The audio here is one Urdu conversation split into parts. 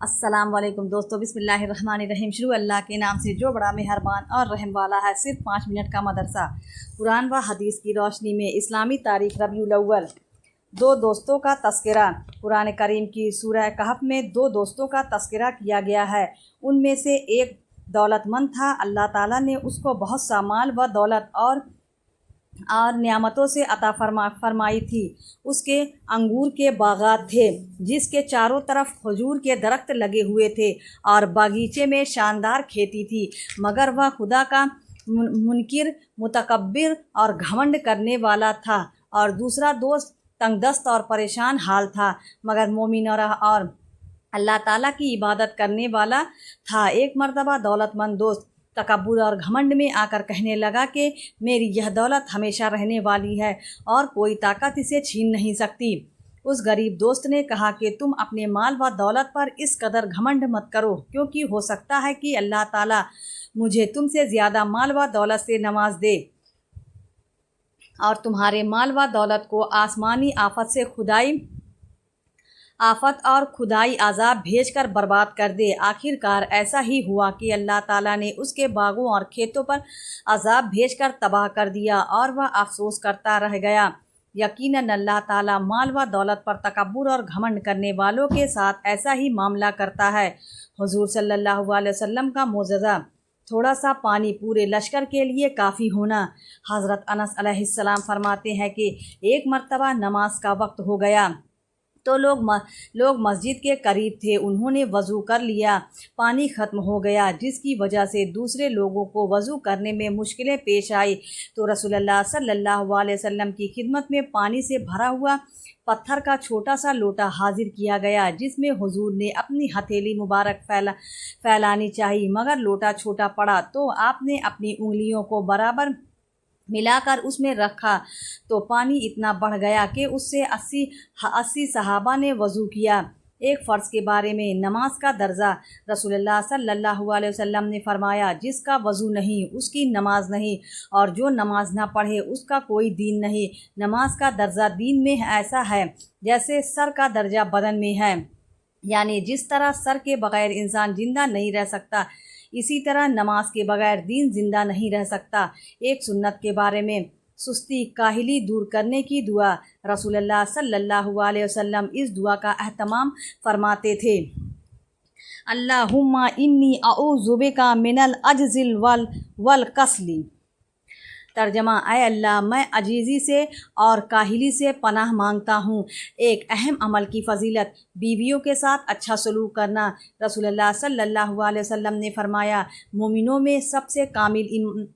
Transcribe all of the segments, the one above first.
السلام علیکم دوستو، بسم اللہ الرحمن الرحیم۔ شروع اللہ کے نام سے جو بڑا مہربان اور رحم والا ہے۔ صرف 5 منٹ کا مدرسہ۔ قرآن و حدیث کی روشنی میں اسلامی تاریخ ربیع الاول۔ 2 دوستوں کا تذکرہ۔ قرآن کریم کی سورہ کہف میں 2 دوستوں کا تذکرہ کیا گیا ہے۔ ان میں سے ایک دولت مند تھا، اللہ تعالیٰ نے اس کو بہت سا مال و دولت اور نعمتوں سے عطا فرمائی تھی۔ اس کے انگور کے باغات تھے جس کے چاروں طرف کھجور کے درخت لگے ہوئے تھے اور باغیچے میں شاندار کھیتی تھی، مگر وہ خدا کا منکر، متکبر اور گھمنڈ کرنے والا تھا۔ اور دوسرا دوست تنگ دست اور پریشان حال تھا، مگر مومن اور اللہ تعالیٰ کی عبادت کرنے والا تھا۔ ایک مرتبہ دولت مند دوست تکبر اور گھمنڈ میں آ کر کہنے لگا کہ میری یہ دولت ہمیشہ رہنے والی ہے اور کوئی طاقت اسے چھین نہیں سکتی۔ اس غریب دوست نے کہا کہ تم اپنے مال و دولت پر اس قدر گھمنڈ مت کرو، کیونکہ ہو سکتا ہے کہ اللہ تعالیٰ مجھے تم سے زیادہ مال و دولت سے نواز دے اور تمہارے مال و دولت کو آسمانی آفت اور خدائی عذاب بھیج کر برباد کر دے۔ آخر کار ایسا ہی ہوا کہ اللہ تعالیٰ نے اس کے باغوں اور کھیتوں پر عذاب بھیج کر تباہ کر دیا اور وہ افسوس کرتا رہ گیا۔ یقیناً اللہ تعالیٰ مال و دولت پر تکبر اور گھمنڈ کرنے والوں کے ساتھ ایسا ہی معاملہ کرتا ہے۔ حضور صلی اللہ علیہ وسلم کا معجزہ، تھوڑا سا پانی پورے لشکر کے لیے کافی ہونا۔ حضرت انس علیہ السلام فرماتے ہیں کہ ایک مرتبہ نماز کا وقت ہو گیا تو لوگ مسجد کے قریب تھے۔ انہوں نے وضو کر لیا، پانی ختم ہو گیا، جس کی وجہ سے دوسرے لوگوں کو وضو کرنے میں مشکلیں پیش آئی، تو رسول اللہ صلی اللہ علیہ وسلم کی خدمت میں پانی سے بھرا ہوا پتھر کا چھوٹا سا لوٹا حاضر کیا گیا، جس میں حضور نے اپنی ہتھیلی مبارک پھیلانی چاہی، مگر لوٹا چھوٹا پڑا تو آپ نے اپنی انگلیوں کو برابر ملا کر اس میں رکھا تو پانی اتنا بڑھ گیا کہ اس سے 80 صحابہ نے وضو کیا۔ ایک فرض کے بارے میں نماز کا درجہ، رسول اللہ صلی اللہ علیہ وسلم نے فرمایا جس کا وضو نہیں اس کی نماز نہیں، اور جو نماز نہ پڑھے اس کا کوئی دین نہیں۔ نماز کا درجہ دین میں ایسا ہے جیسے سر کا درجہ بدن میں ہے، یعنی جس طرح سر کے بغیر انسان زندہ نہیں رہ سکتا، اسی طرح نماز کے بغیر دین زندہ نہیں رہ سکتا۔ ایک سنت کے بارے میں، سستی کاہلی دور کرنے کی دعا، رسول اللہ صلی اللہ علیہ وسلم اس دعا کا اہتمام فرماتے تھے: اللہم انی اعوذ بک من العجز والکسل۔ ترجمہ: اے اللہ، میں عاجزی سے اور کاہلی سے پناہ مانگتا ہوں۔ ایک اہم عمل کی فضیلت، بیویوں کے ساتھ اچھا سلوک کرنا۔ رسول اللہ صلی اللہ علیہ وسلم نے فرمایا، مومنوں میں سب سے کامل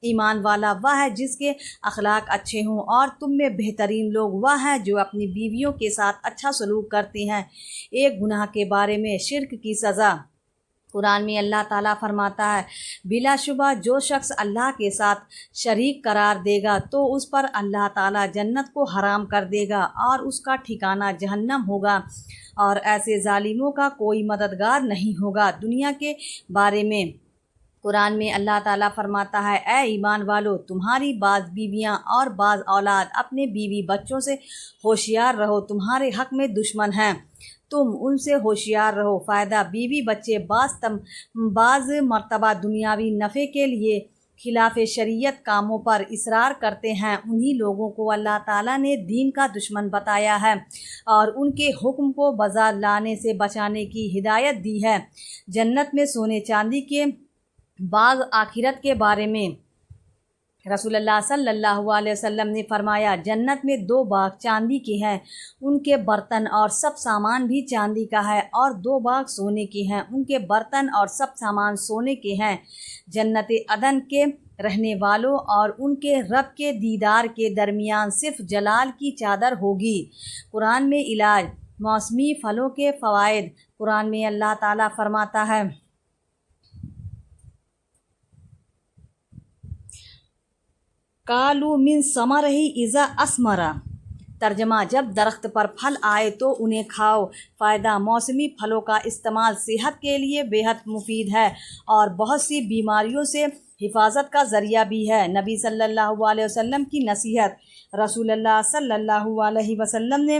ایمان والا وہ ہے جس کے اخلاق اچھے ہوں، اور تم میں بہترین لوگ وہ ہیں جو اپنی بیویوں کے ساتھ اچھا سلوک کرتے ہیں۔ ایک گناہ کے بارے میں، شرک کی سزا۔ قرآن میں اللہ تعالیٰ فرماتا ہے، بلا شبہ جو شخص اللہ کے ساتھ شریک قرار دے گا تو اس پر اللہ تعالیٰ جنت کو حرام کر دے گا اور اس کا ٹھکانہ جہنم ہوگا، اور ایسے ظالموں کا کوئی مددگار نہیں ہوگا۔ دنیا کے بارے میں قرآن میں اللہ تعالیٰ فرماتا ہے، اے ایمان والو، تمہاری بعض بیویاں اور بعض اولاد اپنے بیوی بچوں سے ہوشیار رہو، تمہارے حق میں دشمن ہیں، تم ان سے ہوشیار رہو۔ فائدہ: بیوی بچے بعض مرتبہ دنیاوی نفع کے لیے خلاف شریعت کاموں پر اصرار کرتے ہیں، انہی لوگوں کو اللہ تعالیٰ نے دین کا دشمن بتایا ہے اور ان کے حکم کو بجا لانے سے بچانے کی ہدایت دی ہے۔ جنت میں سونے چاندی کے باغ۔ آخرت کے بارے میں رسول اللہ صلی اللہ علیہ وسلم نے فرمایا، جنت میں 2 باغ چاندی کے ہیں، ان کے برتن اور سب سامان بھی چاندی کا ہے، اور 2 باغ سونے کے ہیں، ان کے برتن اور سب سامان سونے کے ہیں۔ جنت عدن کے رہنے والوں اور ان کے رب کے دیدار کے درمیان صرف جلال کی چادر ہوگی۔ قرآن میں علاج، موسمی پھلوں کے فوائد۔ قرآن میں اللہ تعالیٰ فرماتا ہے، کالو من ثمرہ اذا اثمر۔ ترجمہ: جب درخت پر پھل آئے تو انہیں کھاؤ۔ فائدہ: موسمی پھلوں کا استعمال صحت کے لیے بے حد مفید ہے اور بہت سی بیماریوں سے حفاظت کا ذریعہ بھی ہے۔ نبی صلی اللہ علیہ وسلم کی نصیحت، رسول اللہ صلی اللہ علیہ وسلم نے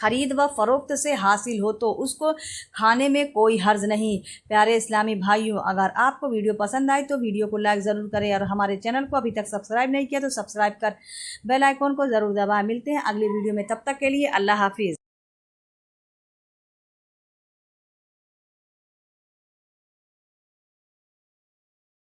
خرید و فروخت سے حاصل ہو تو اس کو کھانے میں کوئی حرج نہیں۔ پیارے اسلامی بھائیوں، اگر آپ کو ویڈیو پسند آئی تو ویڈیو کو لائک ضرور کریں، اور ہمارے چینل کو ابھی تک سبسکرائب نہیں کیا تو سبسکرائب کر بیل آئیکن کو ضرور دبائیں۔ ملتے ہیں اگلی ویڈیو میں، تب تک کے لیے اللہ حافظ۔